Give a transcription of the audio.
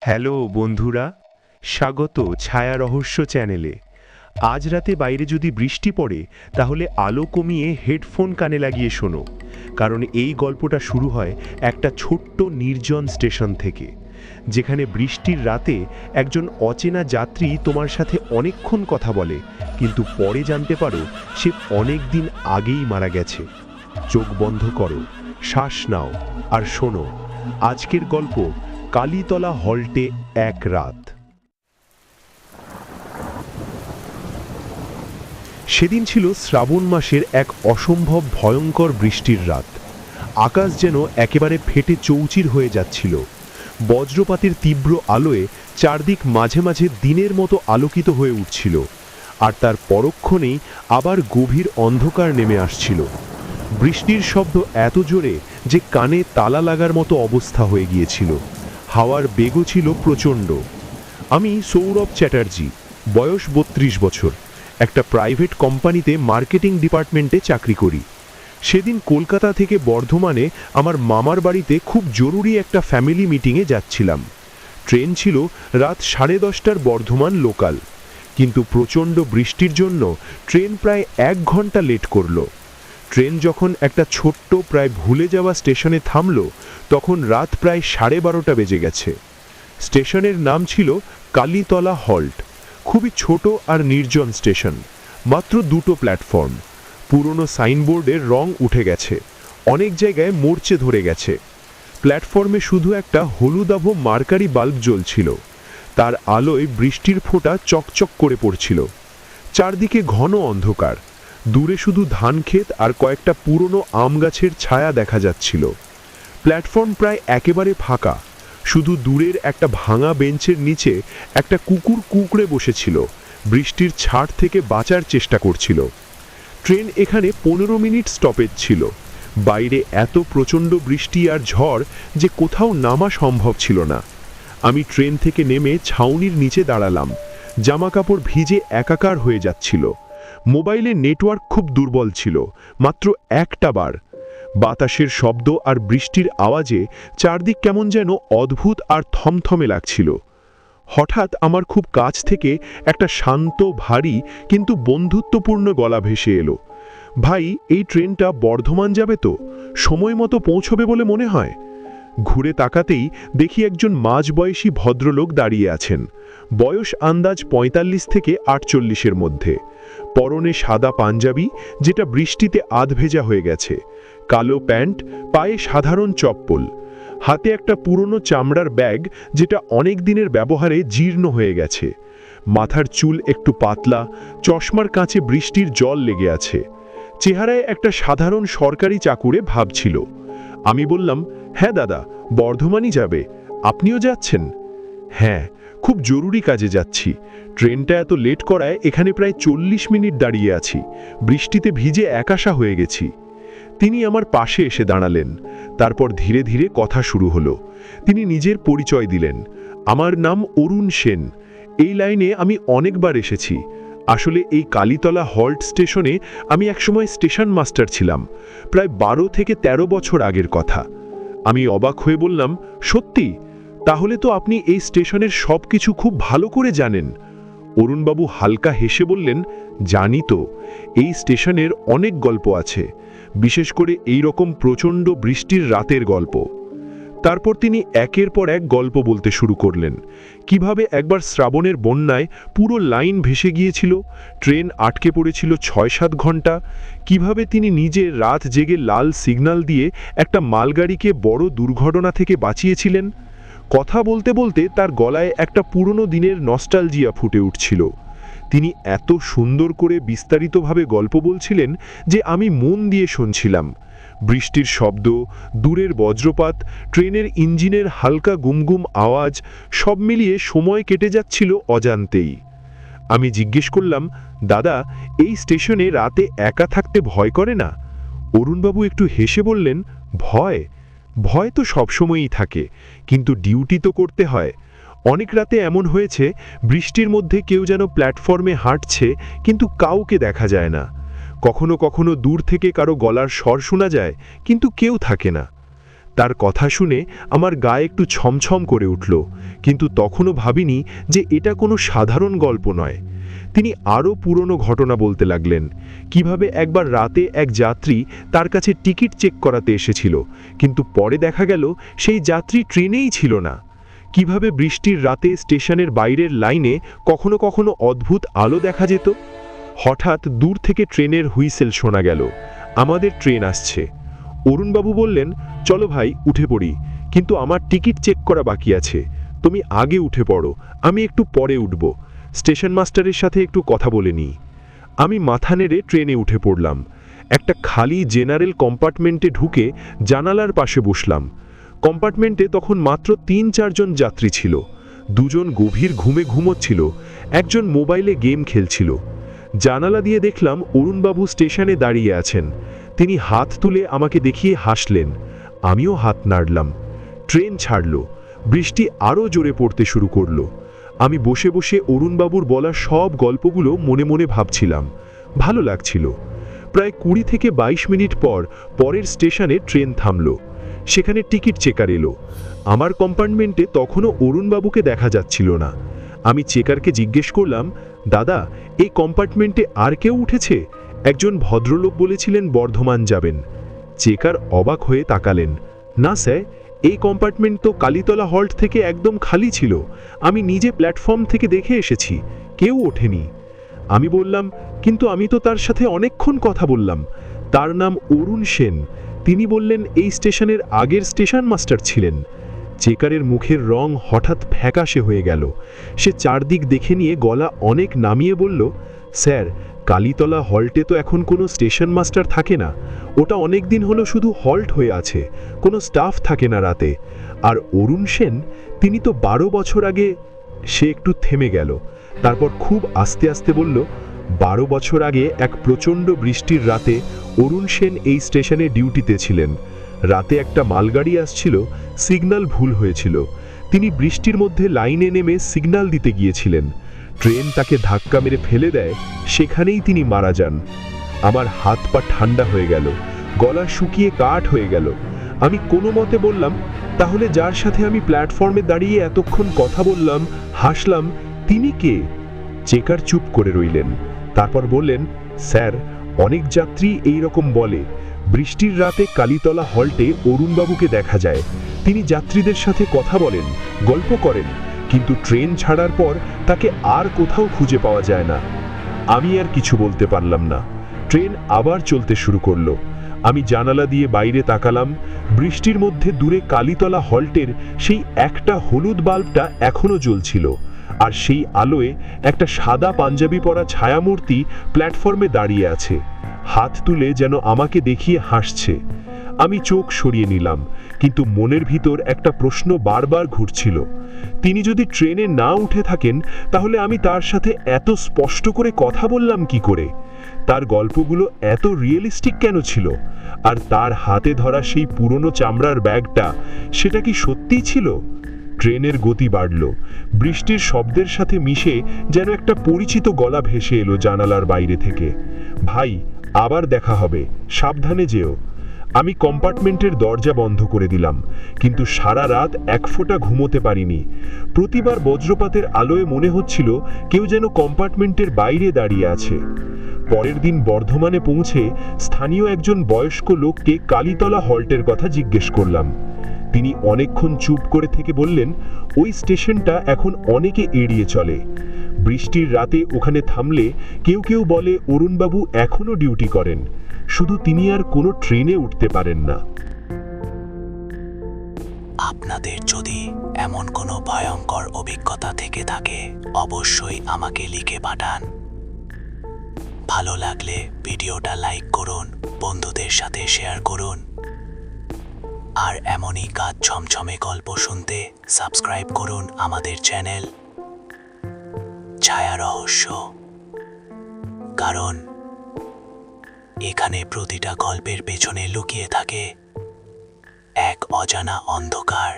Hello বন্ধুরা, স্বাগত ছায়া রহস্য চ্যানেলে। আজ রাতে বাইরে যদি বৃষ্টি পড়ে তাহলে আলো কমিয়ে হেডফোন কানে লাগিয়ে শোনো, কারণ এই গল্পটা শুরু হয় একটা ছোট্ট নির্জন স্টেশন থেকে, যেখানে বৃষ্টির রাতে একজন অচেনা যাত্রী তোমার সাথে অনেকক্ষণ কথা বলে, কিন্তু পরে জানতে পারো সে অনেক দিন আগেই মারা গেছে। চোখ বন্ধ করো, শ্বাস নাও আর শোনো আজকের গল্প, কালীতলা হল্টে এক রাত। সেদিন ছিল শ্রাবণ মাসের এক অসম্ভব ভয়ঙ্কর বৃষ্টির রাত। আকাশ যেন একেবারে ফেটে চৌচির হয়ে যাচ্ছিল। বজ্রপাতের তীব্র আলোয় চারদিক মাঝে মাঝে দিনের মতো আলোকিত হয়ে উঠছিল, আর তার পরক্ষণেই আবার গভীর অন্ধকার নেমে আসছিল। বৃষ্টির শব্দ এত জোরে যে কানে তালা লাগার মতো অবস্থা হয়ে গিয়েছিল। হাওয়ার বেগও ছিল প্রচণ্ড। আমি সৌরভ চ্যাটার্জি, বয়স ৩২ বছর, একটা প্রাইভেট কোম্পানিতে মার্কেটিং ডিপার্টমেন্টে চাকরি করি। সেদিন কলকাতা থেকে বর্ধমানে আমার মামার বাড়িতে খুব জরুরি একটা ফ্যামিলি মিটিংয়ে যাচ্ছিলাম। ট্রেন ছিল রাত 10:30টার বর্ধমান লোকাল, কিন্তু প্রচণ্ড বৃষ্টির জন্য ট্রেন প্রায় 1 ঘন্টা লেট করলো। ট্রেন যখন একটা ছোট্ট প্রায় ভুলে যাওয়া স্টেশনে থামল, তখন রাত প্রায় 12:30 বেজে গেছে। স্টেশনের নাম ছিল কালীতলা হল্ট। খুবই ছোট আর নির্জন স্টেশন, মাত্র 2টো প্ল্যাটফর্ম। পুরনো সাইনবোর্ডের রং উঠে গেছে, অনেক জায়গায় মরচে ধরে গেছে। প্ল্যাটফর্মে শুধু একটা হলুদাভ মার্কারি বাল্ব জ্বলছিল, তার আলোয় বৃষ্টির ফোঁটা চকচক করে পড়ছিল। চারদিকে ঘন অন্ধকার, দূরে শুধু ধানক্ষেত আর কয়েকটা পুরনো আম গাছের ছায়া দেখা যাচ্ছিল। প্ল্যাটফর্ম প্রায় একেবারে ফাঁকা, শুধু দূরের একটা ভাঙা বেঞ্চের নিচে একটা কুকুর কুঁকড়ে বসেছিল, বৃষ্টির ছাট থেকে বাঁচার চেষ্টা করছিল। ট্রেন এখানে 15 মিনিট স্টপেজ ছিল। বাইরে এত প্রচণ্ড বৃষ্টি আর ঝড় যে কোথাও নামা সম্ভব ছিল না। আমি ট্রেন থেকে নেমে ছাউনির নিচে দাঁড়ালাম। জামাকাপড় ভিজে একাকার হয়ে যাচ্ছিল। মোবাইলে নেটওয়ার্ক খুব দুর্বল ছিল, মাত্র একটা বার। বাতাসের শব্দ আর বৃষ্টির আওয়াজে চারদিক কেমন যেন অদ্ভুত আর থমথমে লাগছিল। হঠাৎ আমার খুব কাছ থেকে একটা শান্ত, ভারী কিন্তু বন্ধুত্বপূর্ণ গলা ভেসে এলো। ভাই, এই ট্রেনটা বর্ধমান যাবে তো? সময় মতো পৌঁছবে বলে মনে হয়। ঘুরে তাকাতেই দেখি একজন মাঝবয়সী ভদ্রলোক দাঁড়িয়ে আছেন। বয়স আন্দাজ 45 থেকে 48-এর মধ্যে। পরনে সাদা পাঞ্জাবি, যেটা বৃষ্টিতে আধ ভেজা হয়ে গেছে, কালো প্যান্ট, পায়ে সাধারণ চপ্পল, হাতে একটা পুরনো চামড়ার ব্যাগ যেটা অনেক দিনের ব্যবহারে জীর্ণ হয়ে গেছে। মাথার চুল একটু পাতলা, চশমার কাছে বৃষ্টির জল লেগে আছে। চেহারায় একটা সাধারণ সরকারি চাকুরে ভাব ছিল। আমি বললাম, হ্যাঁ দাদা, বর্ধমানই যাবে। আপনিও যাচ্ছেন? হ্যাঁ, খুব জরুরি কাজে যাচ্ছি। ট্রেনটা এত লেট করায় এখানে প্রায় 40 মিনিট দাঁড়িয়ে আছি, বৃষ্টিতে ভিজে একাশা হয়ে গেছি। তিনি আমার পাশে এসে দাঁড়ালেন। তারপর ধীরে ধীরে কথা শুরু হলো। তিনি নিজের পরিচয় দিলেন। আমার নাম অরুণ সেন। এই লাইনে আমি অনেকবার এসেছি। আসলে এই কালীতলা হল্ট স্টেশনে আমি একসময় স্টেশন মাস্টার ছিলাম, প্রায় 12 থেকে 13 বছর আগের কথা। আমি অবাক হয়ে বললাম, সত্যি? তাহলে তো আপনি এই স্টেশনের সব কিছু খুব ভালো করে জানেন। অরুণবাবু হালকা হেসে বললেন, জানি তো, এই স্টেশনের অনেক গল্প আছে, বিশেষ করে এই রকম প্রচণ্ড বৃষ্টির রাতের গল্প। তারপর তিনি একের পর এক গল্প বলতে শুরু করলেন। কিভাবে একবার শ্রাবণের বন্যায় পুরো লাইন ভেসে গিয়েছিল, ট্রেন আটকে পড়েছিল 6-7 ঘন্টা, কিভাবে তিনি নিজে রাত জেগে লাল সিগন্যাল দিয়ে একটা মালগাড়িকে বড় দুর্ঘটনা থেকে বাঁচিয়েছিলেন। কথা বলতে বলতে তার গলায় একটা পুরনো দিনের নস্টালজিয়া ফুটে উঠছিল। তিনি এত সুন্দর করে বিস্তারিতভাবে গল্প বলছিলেন যে আমি মন দিয়ে শুনছিলাম। বৃষ্টির শব্দ, দূরের বজ্রপাত, ট্রেনের ইঞ্জিনের হালকা গুমগুম আওয়াজ, সব মিলিয়ে সময় কেটে যাচ্ছিল অজান্তেই। আমি জিজ্ঞেস করলাম, দাদা, এই স্টেশনে রাতে একা থাকতে ভয় করে না? অরুণবাবু একটু হেসে বললেন, ভয়? ভয় তো সবসময়ই থাকে, কিন্তু ডিউটি তো করতে হয়। অনেক রাতে এমন হয়েছে, বৃষ্টির মধ্যে কেউ যেন প্ল্যাটফর্মে হাঁটছে, কিন্তু কাউকে দেখা যায় না। কখনো কখনো দূর থেকে কারো গলার স্বর শোনা যায়, কিন্তু কেউ থাকে না। তার কথা শুনে আমার গায়ে একটু ছমছম করে উঠল, কিন্তু তখনও ভাবিনি যে এটা কোনো সাধারণ গল্প নয়। তিনি আরও পুরনো ঘটনা বলতে লাগলেন, কিভাবে একবার রাতে এক যাত্রী তার কাছে টিকিট চেক করাতে এসেছিল, কিন্তু পরে দেখা গেল সেই যাত্রী ট্রেনেই ছিল না। কিভাবে বৃষ্টির রাতে স্টেশনের বাইরের লাইনে কখনো কখনো অদ্ভুত আলো দেখা যেত। হঠাৎ দূর থেকে ট্রেনের হুইসেল শোনা গেল, আমাদের ট্রেন আসছে। অরুণবাবু বললেন, চলো ভাই উঠে পড়ি, কিন্তু আমার টিকিট চেক করা বাকি আছে, তুমি আগে উঠে পড়ো, আমি একটু পরে উঠব, স্টেশন মাস্টারের সাথে একটু কথা বলে নিই। আমি মাথা নেড়ে ট্রেনে উঠে পড়লাম। একটা খালি জেনারেল কম্পার্টমেন্টে ঢুকে জানালার পাশে বসলাম। কম্পার্টমেন্টে তখন মাত্র ৩-৪ জন যাত্রী ছিল। দুজন গভীর ঘুমে ঘুমোচ্ছিল, একজন মোবাইলে গেম খেলছিল। জানালা দিয়ে দেখলাম অরুণবাবু স্টেশনে দাঁড়িয়ে আছেন। তিনি হাত তুলে আমাকে দেখিয়ে হাসলেন, আমিও হাত নাড়লাম। ট্রেন ছাড়ল, বৃষ্টি আরও জোরে পড়তে শুরু করলো। আমি বসে বসে অরুণবাবুর বলা সব গল্পগুলো মনে মনে ভাবছিলাম, ভালো লাগছিল। প্রায় ২০ থেকে ২২ মিনিট পর পরের স্টেশনে ট্রেন থামল। সেখানে টিকিট চেকার এলো। আমার কম্পার্টমেন্টে তখনও অরুণবাবুকে দেখা যাচ্ছিল না। আমি চেকারকে জিজ্ঞেস করলাম, দাদা, এই কম্পার্টমেন্টে আর কেউ উঠেছে? একজন ভদ্রলোক বলেছিলেন বর্ধমান যাবেন। চেকার অবাক হয়ে তাকালেন, না স্যার, এই কম্পার্টমেন্ট তো কালীতলা হল্ট থেকে একদম খালি ছিল, আমি নিজে প্ল্যাটফর্ম থেকে দেখে এসেছি, কেউ ওঠেনি। আমি বললাম, কিন্তু আমি তো তার সাথে অনেকক্ষণ কথা বললাম, তার নাম অরুণ সেন, তিনি বললেন এই স্টেশনের আগের স্টেশন মাস্টার ছিলেন। চেকারের মুখের রং হঠাৎ ফ্যাকাশে হয়ে গেল। সে চারদিক দেখে নিয়ে গলা অনেক নামিয়ে বলল, স্যার, কালীতলা হল্টে তো এখন কোনো স্টেশন মাস্টার থাকে না, ওটা অনেক দিন হলো শুধু হল্ট হয়ে আছে, কোনো স্টাফ থাকে না রাতে। আর অরুণ সেন, তিনি তো ১২ বছর আগে। সে একটু থেমে গেল, তারপর খুব আস্তে আস্তে বলল, ১২ বছর আগে এক প্রচণ্ড বৃষ্টির রাতে অরুণ সেন এই স্টেশনে ডিউটিতে ছিলেন। রাতে একটা মালগাড়ি আসছিল, সিগন্যাল ভুল হয়েছিল, তিনি বৃষ্টির মধ্যে লাইনে নেমে সিগন্যাল দিতে গিয়েছিলেন। ট্রেন তাকে ধাক্কা মেরে ফেলে দেয়, সেখানেই তিনি মারা যান। আমার হাত পা ঠান্ডা হয়ে গেল, গলা শুকিয়ে কাঠ হয়ে গেল। আমি কোনো মতে বললাম, তাহলে যার সাথে আমি প্ল্যাটফর্মে দাঁড়িয়ে এতক্ষণ কথা বললাম, হাসলাম, তিনি কে? চেকার চুপ করে রইলেন, তারপর বললেন, স্যার, অনেক যাত্রী এই রকম বলে, বৃষ্টির রাতে কালীতলা হল্টে অরুণবাবুকে দেখা যায়, তিনি যাত্রীদের সাথে কথা বলেন, গল্প করেন, কিন্তু ট্রেন ছাড়ার পর তাকে আর কোথাও খুঁজে পাওয়া যায় না। আমি আর কিছু বলতে পারলাম না। ট্রেন আবার চলতে শুরু করলো। আমি জানালা দিয়ে বাইরে তাকালাম। বৃষ্টির মধ্যে দূরে কালীতলা হল্টের সেই একটা হলুদ বাল্বটা এখনো জ্বলছিল, আর সেই আলোয় একটা সাদা পাঞ্জাবি পরা ছায়ামূর্তি প্ল্যাটফর্মে দাঁড়িয়ে আছে, হাত তুলে যেন আমাকে দেখিয়ে হাসছে। আমি চোখ সরিয়ে নিলাম, কিন্তু মনের ভিতর একটা প্রশ্ন বারবার ঘুরছিল, তিনি যদি ট্রেনে না উঠে থাকেন, তাহলে আমি তার সাথে এত স্পষ্ট করে কথা বললাম কি করে? তার গল্পগুলো এত রিয়েলিস্টিক কেন ছিল? আর তার হাতে ধরা সেই পুরনো চামড়ার ব্যাগটা, সেটা কি সত্যিই ছিল? ট্রেনের গতি বাড়ল, বৃষ্টির শব্দের সাথে মিশে যেন একটা পরিচিত গলা ভেসে এলো জানালার বাইরে থেকে, ভাই, আবার দেখা হবে, সাবধানে যেও। আমি কম্পার্টমেন্টের দরজা বন্ধ করে দিলাম, কিন্তু সারা রাত এক ফোঁটা ঘুমোতে পারিনি। প্রতিবার বজ্রপাতের আলোয় মনে হচ্ছিল কেউ যেন কম্পার্টমেন্টের বাইরে দাঁড়িয়ে আছে। পরের দিন বর্ধমানে পৌঁছে স্থানীয় একজন বয়স্ক লোককে কালীতলা হল্টের কথা জিজ্ঞেস করলাম। তিনি অনেকক্ষণ চুপ করে থেকে বললেন, ওই স্টেশনটা এখন অনেকে এড়িয়ে চলে, বৃষ্টির রাতে ওখানে থামলে কেউ কেউ বলে অরুণবাবু এখনো ডিউটি করেন, শুধু তিনি আর কোনো ট্রেনে উঠতে পারেন না। আপনাদের যদি এমন কোনো ভয়ঙ্কর অভিজ্ঞতা থেকে থাকে, অবশ্যই আমাকে লিখে পাঠান। ভালো লাগলে ভিডিওটা লাইক করুন, বন্ধুদের সাথে শেয়ার করুন, আর এমনই কাজ ছমছমে গল্প শুনতে সাবস্ক্রাইব করুন আমাদের চ্যানেল ছায়া রহস্য, কারণ এখানে প্রতিটা গল্পের পেছনে লুকিয়ে থাকে এক অজানা অন্ধকার।